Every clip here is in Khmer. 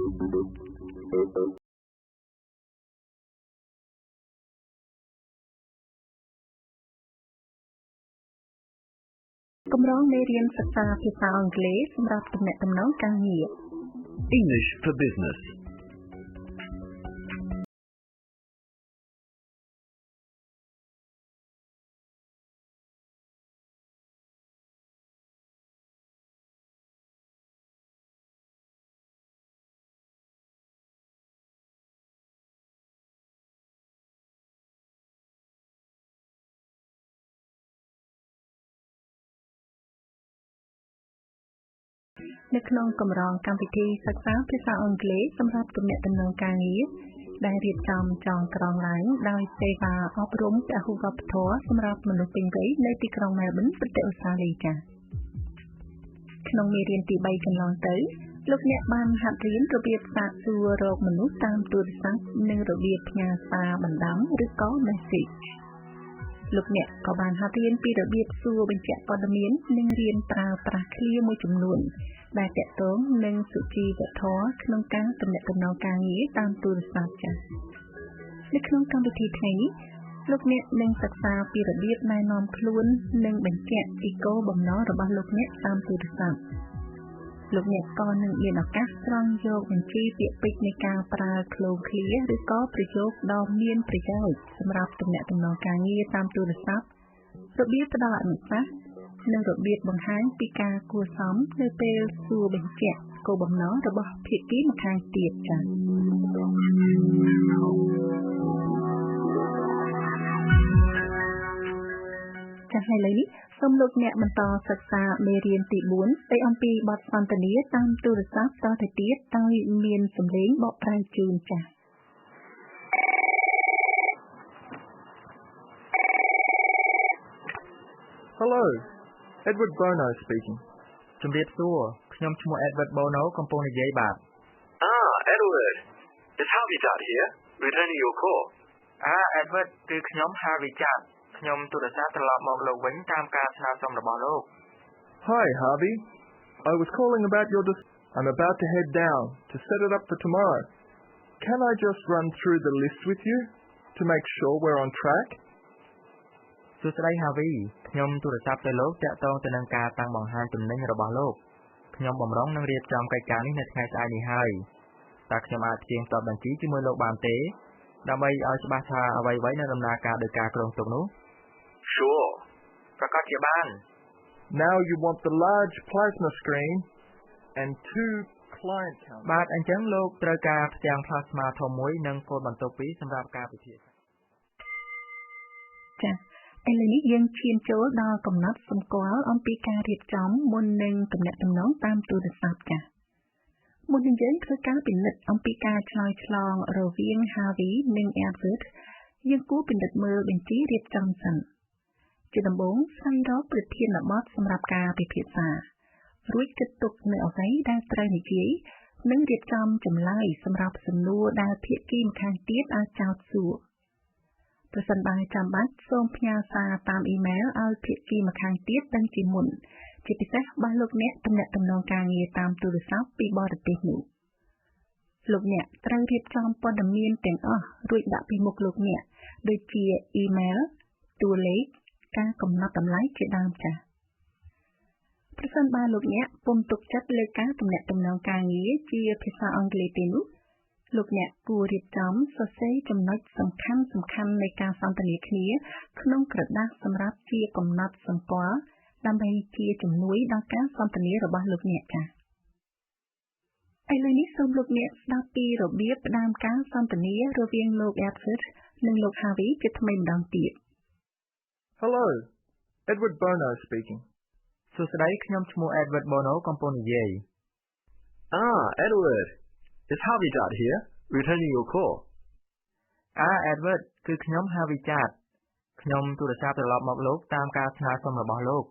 កម្រងមេរៀនសិក្សាភាសាអង់គ្លេសសម្រាប់ទំនាក់ទំនងការងារ English for Business នៅក្នុងកម្រងកម្មវិធីសិក្សាភាសាអង់គ្លេសសម្រាប់ទំនាក់ទំនងការងារដែលរៀបចំចងក្រងឡើងដោយសេវាអប់រំពហុវប្បធម៌សម្រាប់មនុស្សពេញវ័យនៅទីក្រុង Melbourne ប្រទេសអូស្ត្រាលីចា៎ក្នុងមេរៀនទី3កន្លងទៅលោកអ្នកបានហាត់រៀនរបៀបសាកសួររកមនុស្សតាមទូរស័ព្ទនិងរបៀបផ្ញើសារបណ្ដាំឬក៏ message លោកអ្នកក៏បានហាត់រៀនពីរបៀបសួរបញ្ជាក់ព័ត៌មាននិងរៀនប្រើប្រាស់ឃ្លាមួយចំនួនដែលទាក់ទងនឹងសុជីវធម៌ក្នុងការទំនាក់ទំនងការងារតាមទូរស័ព្ទចា៎នៅក្នុងកម្មវិធីថ្ងៃនេះលោកអ្នកនឹងសិក្សាពីរបៀបណែនាំខ្លួននិងបញ្ជាក់ពីគោលបំណងរបស់លោកអ្នកតាមទូរស័ព្ទលោកអ្នកក៏នឹងមានឱកាសស្រង់យកបញ្ជីពាក្យពេចន៍នៃការប្រើឃ្លោងឃ្លាឬក៏ប្រយោគដ៏មានប្រយោជន៍សម្រាប់ទំនាក់ទំនងការងារតាមទូរស័ព្ទរបៀបផ្ដល់អនុសាសន៍និងរបៀបបង្ហាញពីការគួរសមនៅពេលសួរបញ្ជាក់គោលបំណងរបស់ភាគីម្ខាងទៀតចា៎ចា៎ហើយឥឡូវនេះសូមលោកអ្នកបន្តសិក្សាមេរៀនទី4ស្ដីអំពីបទសន្ទនាតាមទូរស័ព្ទតទៅទៀតដោយមានសំឡេងបកប្រែជូនចា៎ Hello, Edward Bono speaking. ជំរាបសួរខ្ញុំឈ្មោះ Edward Bono កំពុងនិយាយបាទ Edward. It's Harvey Judd here, returning your call. Edward គឺខ្ញុំ Harvey Judd ខ្ញុំទូរស័ព្ទត្រឡប់មកលោកវិញតាមការស្នើសុំរបស់លោក Hi, Harvey. I was calling about your I'm about to head down to set it up for tomorrow. Can I just run through the list with you to make sure we're on track? សួស្តី Harvey ខ្ញុំទូរស័ព្ទទៅលោកតាក់ទងទៅនឹងការតាំងបង្ហាញទំនិញរបស់លោកខ្ញុំបំរុងនឹងរៀបចំកិច្ចការនេះនៅថ្ងៃស្អែកនេះហើយតើខ្ញុំអាចផ្ទៀងផ្ទាត់បញ្ជីជាមួយលោកបានទេដើម្បីឲ្យច្បាស់ថាអ្វីៗនៅដំណើរការដោយការគ្រោងទុកនោះ Sure. ប្រកាសជាបាន Now you want the large plasma screen and 2 client counters. បាទអញ្ចឹងលោកត្រូវការផ្ទាំង plasma ធំមួយនិងកូនបន្ទប់2សម្រាប់ការពិភាក្សាចា៎ឥឡូវនេះយើងឈានចូលដល់កំណត់សម្គាល់អំពីការរៀបចំមុននឹងទំនាក់ទំនងតាមទូរស័ព្ទចា៎មុននឹងយើងធ្វើការពិនិត្យអំពីការឆ្លើយឆ្លងរវាង Harvey និង Edward យើងគួរពិនិត្យមើលបញ្ជីរៀបចំសិនជាដំបូងស្វែងរកប្រធានបទសម្រាប់ការពិភាក្សារួចគិតទុកនៅអ្វីដែលត្រូវនិយាយនិងរៀបចំចម្លើយសម្រាប់សំណួរដែលភាគីម្ខាងទៀតអាចចោទសួរប្រសិនបើចាំបាច់សូមផ្ញើសារតាមអ៊ីមែលឲ្យភាគីម្ខាងទៀតដឹងជាមុនជាពិសេសបើលោកអ្នកទំនាក់ទំនងការងារតាមទូរស័ព្ទពីបរទេសនោះលោកអ្នកត្រូវរៀបចំព័ត៌មានទាំងអស់រួចដាក់ពីមុខលោកអ្នកដូចជាអ៊ីមែលតួលេខការកំណត់តម្លៃជាដើមចា៎ប្រសិនបើលោកអ្នកពុំទុកចិត្តលើការទំនាក់ទំនងការងារជាភាសាអង់គ្លេសទេនោះលោកអ្នកគួររៀបចំសរសេរចំណុចសំខាន់នៃការសន្ទនាគ្នាក្នុងក្រដាសសម្រាប់ជាកំណត់សម្គាល់ដើម្បីជាជំនួយដល់ការសន្ទនារបស់លោកអ្នកចា៎ឥឡូវនេះសូមលោកអ្នកស្ដាប់ពីរបៀបផ្ដើមការសន្ទនារវាងលោក Edward និងលោក Harvey ជាថ្មីម្ដងទៀត Hello, Edward Bono speaking. សួស្តីខ្ញុំឈ្មោះ Edward Bono កំពុងនិយាយ Edward. It's Harvey Judd here, returning your call. Edward គឺខ្ញុំ Harvey Judd ខ្ញុំទូរស័ព្ទត្រឡប់មកលោកតាមការស្នើសុំរបស់លោក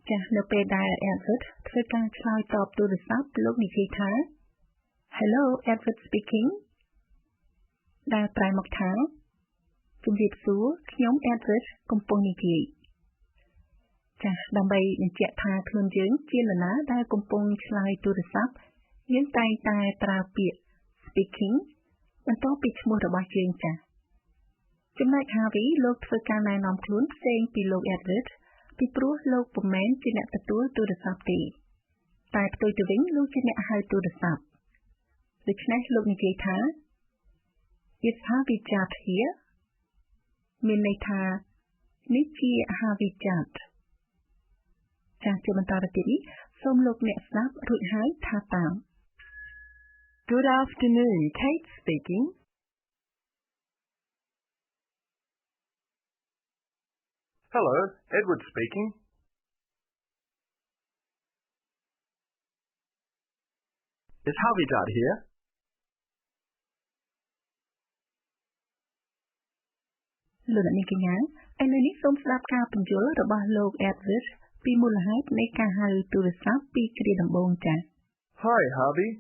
ចាស់នៅពេលដែល Edward ធ្វើការឆ្លើយតបទូរស័ព្ទលោកនិយាយថា Hello, Edward speaking ដែលប្រែមកថាជំរាបសួរខ្ញុំ Edward កំពុងនិយាយចាស់ដើម្បីបញ្ជាក់ថាខ្លួនយើងជានរណាដែលកំពុងឆ្លើយទូរស័ព្ទ យើងតែងតែប្រើពាក្យ speaking បន្ទាប់ពីឈ្មោះរបស់យើងចា៎ចំណែក Harvey លោកធ្វើការណែនាំខ្លួនផ្សេងពីលោក Edward ពីព្រោះលោកពុំមែនជាអ្នកទទួលទូរស័ព្ទទេតែផ្ទុយទៅវិញលោកជាអ្នកហៅទូរស័ព្ទដូច្នេះលោកនិយាយថា Is Harvey Judd here មានន័យថានេះជា Harvey Judd ចា៎ជាបន្តទៅទៀតនេះសូមលោកអ្នកស្ដាប់រួចហើយថាតាម Good afternoon, Kate speaking. Hello, Edward speaking. Is Harvey Judd here?លោកអ្នកនាងកញ្ញាឥឡូវនេះសូមស្ដាប់ការបញ្យល់របស់លោក Edward ពីមូលហេតុនៃការហៅទូរស័ព្ទពីគ្រាដំបូងចា៎ Hi, Harvey.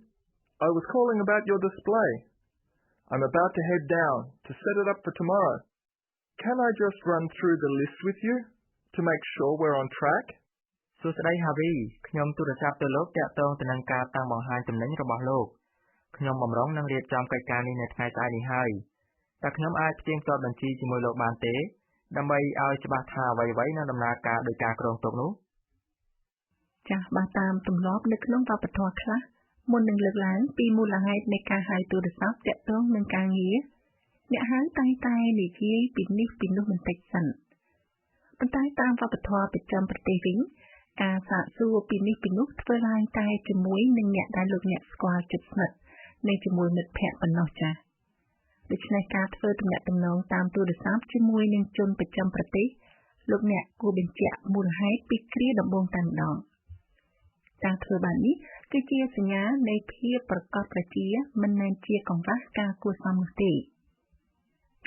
I was calling about your display. I'm about to head down to set it up for tomorrow. Can I just run through the list with you to make sure we're on track? សួស្តី Harvey ខ្ញុំទូរស័ព្ទទៅលោកតាក់ទងទៅនឹងការតាំងបង្ហាញទំនិញរបស់លោកខ្ញុំបំរុងនឹងរៀបចំកិច្ចការនេះនៅថ្ងៃស្អែកនេះហើយតើខ្ញុំអាចផ្ទៀងផ្ទាត់បញ្ជីជាមួយលោកបានទេដើម្បីឲ្យច្បាស់ថាអ្វីៗនឹងដំណើរការដោយការគ្រោងទុកនោះចាស់បើតាមទម្លាប់នៅក្នុងវប្បធម៌ខ្លះមុននឹងលើកឡើងពីមូលហេតុនៃការហៅទូរស័ព្ទតាក់ទងនឹងការងារអ្នកហៅតែងតែនិយាយពីនេះពីនោះបន្តិចសិនប៉ុន្តែតាមវប្បធម៌ប្រចាំប្រទេសវិញការសាកសួរពីនេះពីនោះធ្វើឡើងតែជាមួយនឹងអ្នកដែលលោកអ្នកស្គាល់ជិតស្និទ្ធនៃជាមួយមិត្តភ័ក្តិប៉ុណ្ណោះចា៎ដូច្នេះការធ្វើទំនាក់ទំនងតាមទូរស័ព្ទជាមួយនឹងជនប្រចាំប្រទេសលោកអ្នកគួរបញ្ជាក់មូលហេតុពីគ្រាដំបូងតែម្ដងការធ្វើបែបនេះគឺជាសញ្ញានៃភាពប្រកបប្រជាមិនមែនជាកង្វះការគួរសមនោះទេ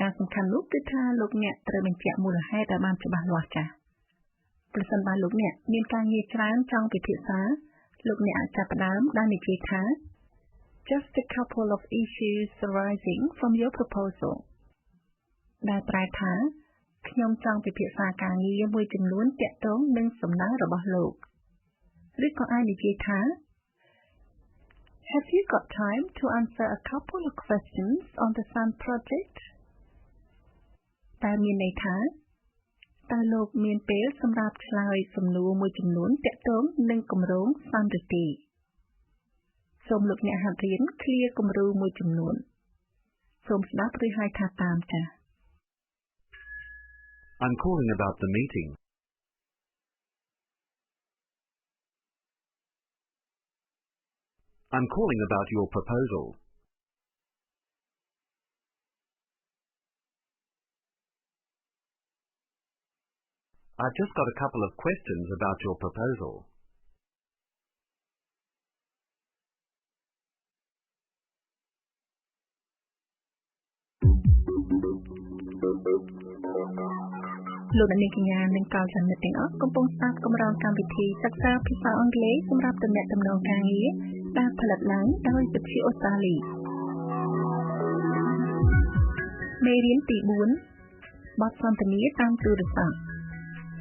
ការសំខាន់នោះគឺថាលោកអ្នកត្រូវបញ្ជាក់មូលហេតុឲ្យបានច្បាស់លាស់ចា៎ប្រសិនបើលោកអ្នកមានការងារច្រើនចង់ពិភាក្សាលោកអ្នកអាចចាប់ផ្ដើមដោយនិយាយថា Just a couple of issues arising from your proposal ដែលប្រែថាខ្ញុំចង់ពិភាក្សាការងារមួយចំនួនទាក់ទងនឹងសំណើរបស់លោកឬក៏អាចនិយាយថា Have you got time to answer a couple of questions on the Sun project តែមានន័យថាតើលោកមានពេលសម្រាប់ឆ្លើយសំណួរមួយចំនួនទាក់ទងនឹងគម្រោង Sun ឬទេសូមលោកអ្នកហាត់រៀនឃ្លាគំរូមួយចំនួនសូមស្ដាប់ឬហៅថាតាមចា៎ I'm calling about the meeting. I'm calling about your proposal. I've just got a couple of questions about your proposal.លោកអ្នកនាងកញ្ញានិងកោចមិត្តទាំងអស់កំពុងស្ដាប់កម្រងកម្មវិធីសិក្សាភាសាអង់គ្លេសសម្រាប់ទំនាក់ទំនងការងារដែលផលិតឡើងដោយវិទ្យុអូស្ត្រាលីមេរៀនទី4បទសន្ទនាតាមទូរស័ព្ទ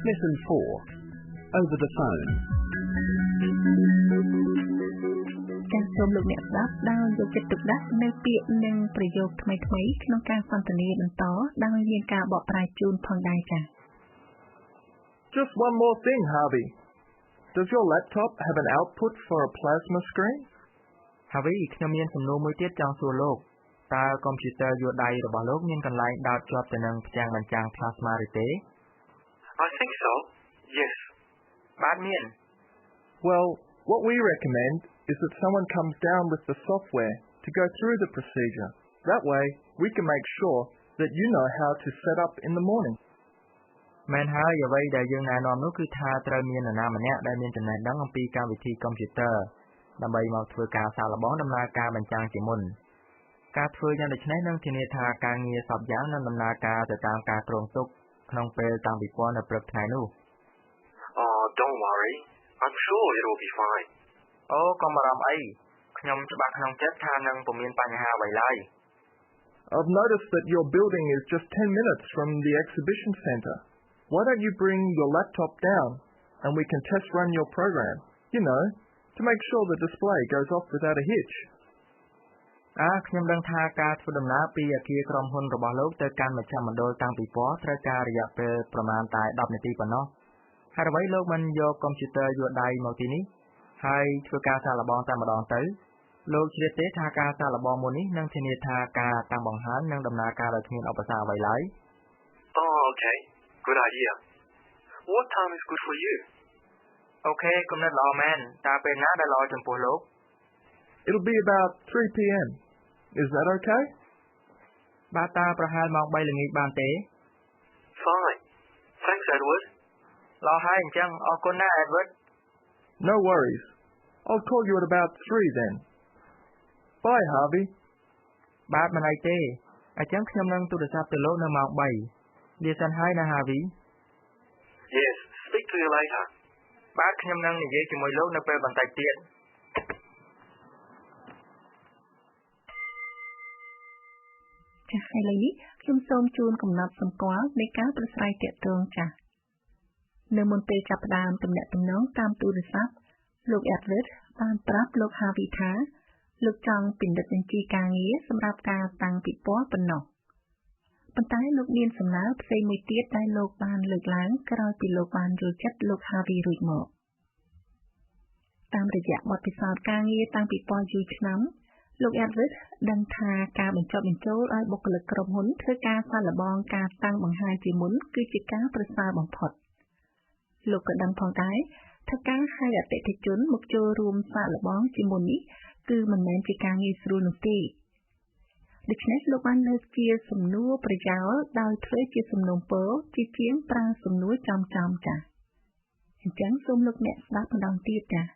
Lesson 4. Over the phone. ចាសសូមលោកអ្នកស្ដាប់ដោយយកចិត្តទុកដាក់នៅពាក្យនិងប្រយោគថ្មីៗក្នុងការសន្ទនាបន្តដោយមានការបកប្រែជូនផងដែរចា៎ Just one more thing, Harvey. Does your laptop have an output for a plasma screen? Harvey ខ្ញុំមានសំណួរមួយទៀតចង់សួរលោកតើកុំព្យូទ័រយួរដៃរបស់លោកមានកន្លែងដោតជាប់ទៅនឹងផ្ទាំងបញ្ចាំង plasma ឬទេ I think so. Yes. បាទមាន Well, what we recommend is that someone comes down with the software to go through the procedure. That way, we can make sure that you know how to set up in the morning. មែនហើយអ្វីដែលយើងណែនាំនោះគឺថាត្រូវមាននរណាម្នាក់ដែលមានចំណេះដឹងអំពីកម្មវិធីកុំព្យូទ័រដើម្បីមកធ្វើការសាកល្បងដំណើរការបញ្ចាំងជាមុនការធ្វើយ៉ាងដូចនេះនឹងធានាថាការងារសពយ៉ាងនឹងដំណើរការទៅតាមការគ្រោងទុកក្នុងពេលតាំងពីពណ៌នៅព្រឹកថ្ងៃនោះ Oh, don't worry. I'm sure it will be fine. អូកុំបារម្ភអីខ្ញុំច្បាស់ក្នុងចិត្តថានឹងពុំមានបញ្ហាអ្វីឡើយ I've noticed that your building is just 10 minutes from the exhibition center. Why don't you bring your laptop down and we can test run your program? You know, to make sure the display goes off without a hitch. ខ្ញុំដឹងថាការធ្វើដំណើរពីអគារក្រុមហ៊ុនរបស់លោកទៅកាន់មជ្ឈមណ្ឌលតាំងពីពណ៌ត្រូវការរយៈពេលប្រមាណតែ10នាទីប៉ុណ្ណោះហើយអ្វីលោកមិនយកកុំព្យូទ័រយួរដៃមកទីនេះហើយធ្វើការសាកល្បងតែម្ដងទៅលោកជ្រាបទេថាការសាកល្បងមុននេះនឹងធានាថាការតាំងបង្ហាញនឹងដំណើរការដោយគ្មានឧបសគ្គអ្វីឡើយ Oh, okay. Good idea. What time is good for you? អូខេគំនិតល្អមែនតើពេលណាដែលល្អចំពោះលោក It'll be about 3 p.m. Is that okay? បាទតើប្រហែលម៉ោង3ល្ងាចបានទេ Fine. Thanks, Edward. ល្អហើយអញ្ចឹងអរគុណណាស់ Edward No worries. I'll call you at about 3 then. Bye, Harvey. បាទមិនអីទេអញ្ចឹងខ្ញុំនឹងទូរស័ព្ទទៅលោកនៅម៉ោង3លាសិនហើយណា Harvey Yes, speak to you later. បាទខ្ញុំនឹងនិយាយជាមួយលោកនៅពេលបន្តិចទៀតចា៎ឥឡូវនេះខ្ញុំសូមជូនកំណត់សម្គាល់នៃការប្រស្រ័យទាក់ទងចាស់នៅមុនពេលចាប់ផ្ដើមទំនាក់ទំនងតាមទូរស័ព្ទលោក Edward បានប្រាប់លោក Harvey ថាលោកចង់ពិនិត្យបញ្ជីការងារសម្រាប់ការតាំងពិព័រណ៍ប៉ុណ្ណោះប៉ុន្តែលោកមានសំណើផ្សេងមួយទៀតដែលលោកបានលើកឡើងក្រោយពីលោកបានយល់ចិត្តលោក Harvey រួចមកតាមរយៈបទពិសោធន៍ការងារតាំងពីប៉ុន្មានយូរឆ្នាំលោក Edward ដឹងថាការបញ្ចុះបញ្ចូលឲ្យបុគ្គលិកក្រុមហ៊ុនធ្វើការសាកល្បងការតាំងបង្ហាញជាមុនគឺជាការប្រសើរបំផុតលោកក៏ដឹងផងដែរថាការហៅអតិថិជនមកចូលរួមសាកល្បងជាមុននេះគឺមិនមែនជាការងាយស្រួលនោះទេដូច្នេះលោកបានលើកជាសំណួរប្រយោលដោយធ្វើជាសំណូមពរជាជាងប្រើសំណួរចំចាស់អញ្ចឹងសូមលោកអ្នកស្ដាប់ម្ដងទៀតចា៎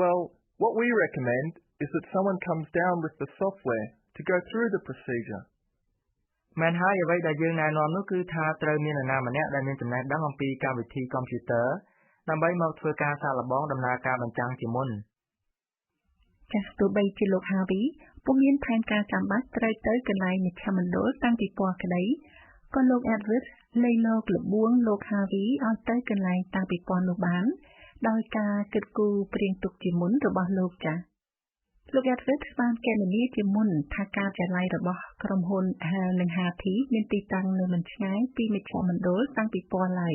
Well, what we recommend is that someone comes down with the software to go through the procedure. មែនហើយអ្វីដែលយើងណែនាំនោះគឺថាត្រូវមាននរណាម្នាក់ដែលមានចំណេះដឹងអំពីកម្មវិធីកុំព្យូទ័រដើម្បីមកធ្វើការសាកល្បងដំណើរការបញ្ចាំងជាមុនចាស់ទោះបីជាលោក Harvey ពុំមានផែនការចាំបាច់ត្រូវទៅកន្លែងមជ្ឈមណ្ឌលតាំងពីពណ៌ក្តីក៏លោក Edward លែងលោកលបួងលោក Harvey ឲ្យទៅកន្លែងតាំងពីពណ៌នោះបានដោយការគិតគូរព្រៀងទុកជាមុនរបស់លោកចាស់លោក Edward បានកណនាជាមុនថាការចល័យរបស់ក្រុមហ៊ុន Hale និង Harvey មានទីតាំងនៅមិនឆ្ងាយពីមជ្ឈមណ្ឌលតាំងពីពណ៌ឡើយ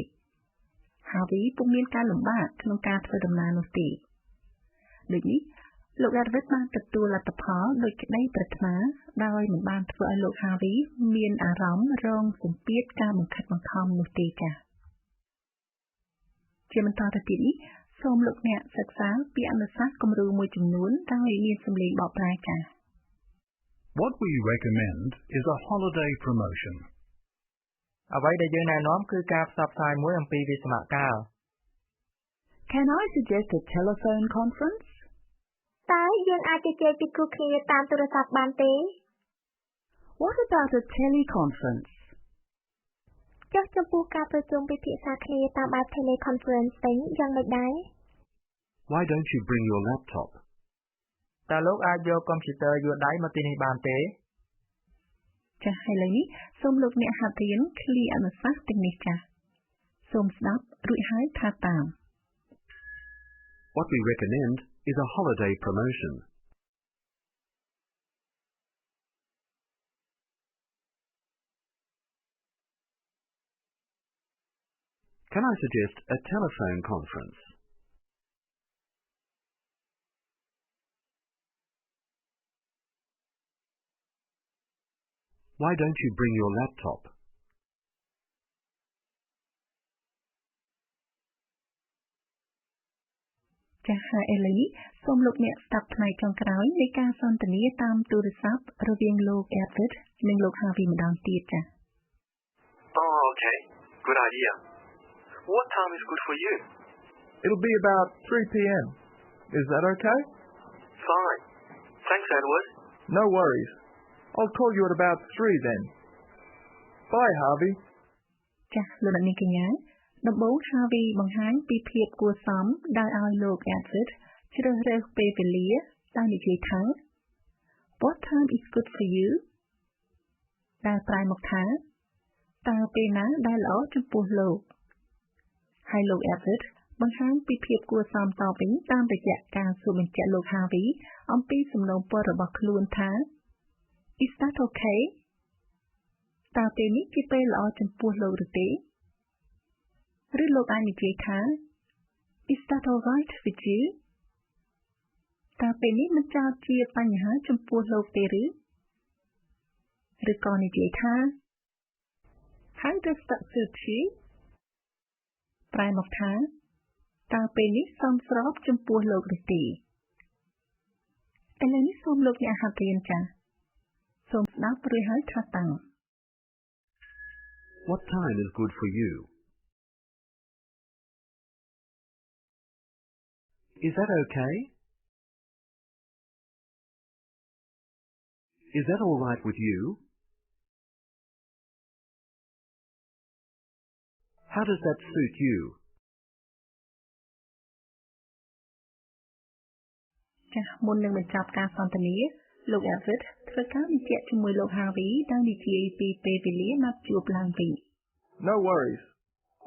Harvey ពុំមានការលំបាកក្នុងការធ្វើដំណើរនោះទេដូចនេះលោក Edward បានទទួលលទ្ធផលដោយក្តីប្រាថ្នាដោយមិនបានធ្វើឲ្យលោក Harvey មានអារម្មណ៍រងសម្ពាធការបង្ខិតបង្ខំនោះទេចា៎ជាបន្តទៅទៀតនេះសូមលោកអ្នកសិក្សាពីអនុសាសន៍គំរូមួយចំនួនដោយមានសំឡេងបកប្រែចា៎ What we recommend is a holiday promotion. អ្វីដែលយើងណែនាំគឺការផ្សព្វផ្សាយមួយអំពីវិស្សមកាល Can I suggest a telephone conference? តើយើងអាចជជែកពីគូគ្នាតាមទូរស័ព្ទបានទេ What about a teleconference? ចុះចំពោះការប្រជុំពិភាក្សាគ្នាតាមបែប teleconference វិញយ៉ាងម៉េចដែរ Why don't you bring your laptop? តើលោកអាចយកកុំព្យូទ័រយួរដៃមកទីនេះបានទេចា៎ឥឡូវនេះសូមលោកអ្នកហាត់រៀនឃ្លាអនុសាសន៍ទាំងនេះចា៎សូមស្ដាប់រួចហើយថាតាម What we recommend is a holiday promotion. Can I suggest a telephone conference? Why don't you bring your laptop?ចា៎ឥឡូវនេះសូមលោកអ្នកស្ដាប់ផ្នែកចុងក្រោយនៃការសន្ទនាតាមទូរស័ព្ទរវាងលោក Edward និងលោក Harvey ម្ដងទៀតចា៎ Oh, okay. Good idea. What time is good for you? It'll be about 3 p.m. Is that okay? Fine. Thanks, Edward. No worries. I'll call you at about 3 then. Bye, Harvey. ចា៎លោកអ្នកនាងកញ្ញាដំបូង Harvey បង្ហាញពីភាពគួរសមដោយឲ្យលោក Edward ជ្រើសរើសពេលវេលាដោយនិយាយថា What time is good for you? ដែលប្រែមកថាតើពេលណាដែលល្អចំពោះលោកហើយលោក Edward បង្ហាញពីភាពគួរសមតវិញតាមរយៈការសួរបញ្ជាក់លោក Harvey អំពីសំណូមពររបស់ខ្លួនថា Is that okay? តើពេលនេះជាពេលល្អចំពោះលោកឬទេឬលោកអាចនិយាយថា Is that alright with you? តើពេលនេះមិនចោទជាបញ្ហាចំពោះលោកទេឬក៏និយាយថា How does that suit you? ប្រែមកថាតើពេលនេះសមស្របចំពោះលោកឬទេឥឡូវនេះសូមលោកអ្នកហាត់រៀនចា៎សូមស្ដាប់រួចហើយថាតាំង What time is good for you? Is that okay? Is that all right with you? How does that suit you? ចាស់មុននឹងបញ្ចប់ការសន្ទនាលោក Edward ធ្វើការបញ្ជាក់ជាមួយលោក Harvey ដែលនិយាយពីពេលវេលាណាត់ជួបឡើងវិញ No worries.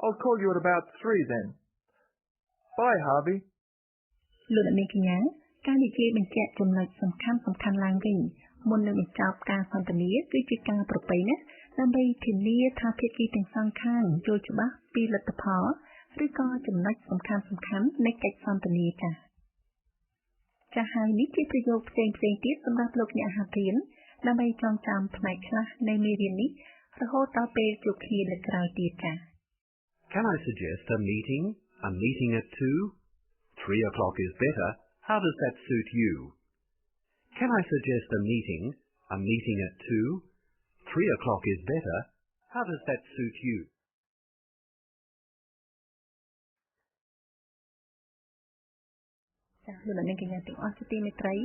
I'll call you at about 3 then. Bye, Harvey. លោកអ្នកនាងកញ្ញាការនិយាយបញ្ជាក់ចំណុចសំខាន់ឡើងវិញមុននឹងបញ្ចប់ការសន្ទនាគឺជាការប្រពៃណាស់ដើម្បីធានាថាភាគីទាំងសងខាងយល់ច្បាស់ពីលទ្ធផលឬក៏ចំណុចសំខាន់នៃកិច្ចសន្ទនាចាស់ហើយនេះជាប្រយោគផ្សេងទៀតសម្រាប់លោកអ្នកហាត់រៀនដើម្បីចងចាំផ្នែកខ្លះនៃមេរៀននេះរហូតដល់ពេលជួបគ្នាលើកក្រោយទៀតចា៎ Can I suggest a meeting? A meeting at 2? 3 o'clock is better. How does that suit you? Can I suggest a meeting? A meeting at 2? 3 o'clock is better. How does that suit you? ចា៎លោកអ្នកនាងកញ្ញាទាំងអស់ជាទីមេត្រី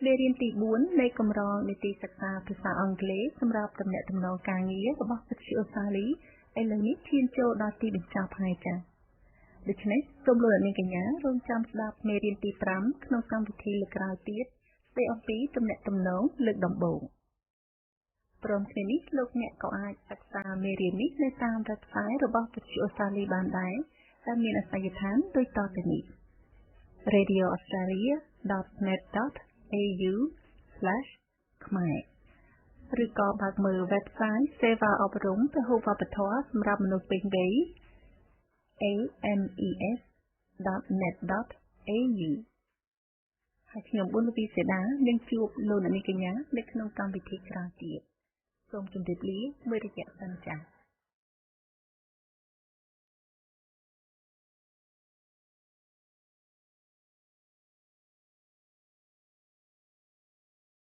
មេរៀនទី4នៃកម្រងនីតិសិក្សាភាសាអង់គ្លេសសម្រាប់ទំនាក់ទំនងការងាររបស់វិទ្យាសាស្ត្រឥឡូវនេះឈានចូលដល់ទីបញ្ចប់ហើយចា៎ដូច្នេះសូមលោកអ្នកនាងកញ្ញារងចាំស្ដាប់មេរៀនទី5ក្នុងកម្មវិធីលើកក្រោយទៀតស្ដីអំពីទំនាក់ទំនងលើកដំបូងព្រមគ្នានេះលោកអ្នកក៏អាចសិក្សាមេរៀននេះនៅតាម website របស់វិទ្យាសាស្ត្របានដែរដែលមានអាសយដ្ឋានដូចតទៅនេះ radioaustralia.net.au/khmer ឬក៏បើកមើល website សេវាអប់រំពហុវប្បធម៌សម្រាប់មនុស្សពេញវ័យ ames.net.au ហើយខ្ញុំប៊ុនលូវីសេដានឹងជួបលោកអ្នកនាងកញ្ញានៅក្នុងកម្មវិធីក្រោយទៀតសូមជម្រាបលាមួយរយៈសិនចា៎